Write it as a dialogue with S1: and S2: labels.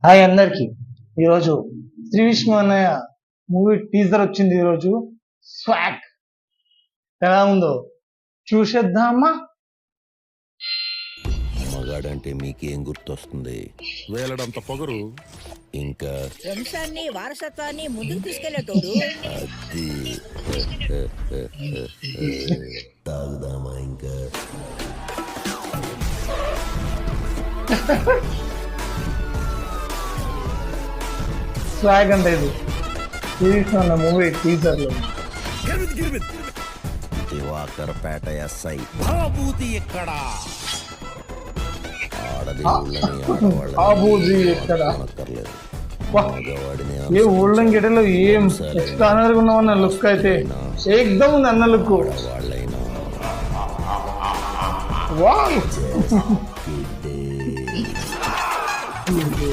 S1: Hi అందరికి. ఈరోజు శ్రీ విష్ణు అన్నయ్య మూవీ టీజర్ వచ్చింది. ఈరోజు స్వాగ్ ఎలా ఉందో చూసేద్దామా.
S2: మగాడంటే మీకేం గుర్తొస్తుంది?
S3: వేలడంత పొగరు,
S2: ఇంకా
S4: వంశాన్ని వారసత్వాన్ని ముందుకు తీసుకెళ్లేటోడు.
S2: అది తాగుదామా ఇంకా?
S1: స్వాగ్ అంటే ఇది శ్రీ విష్ణు అన్న మూవీ టీజర్ లో.
S2: దివాకర్ పేట ఎస్ఐ
S3: భావభూతి ఎక్కడ?
S1: ఆబూజీ ఎక్కడ?
S2: అనక్కర్లేదు.
S1: వా,
S2: మగవాడిని
S1: ఏ ఊళ్ళం గిటలో ఏం ఎక్స్ట్రానర్ ఉన్నామన్న లుక్ అయితే ఏకదం ఉంది అన్న లుక్.
S2: వాళ్ళైనా
S1: వావ్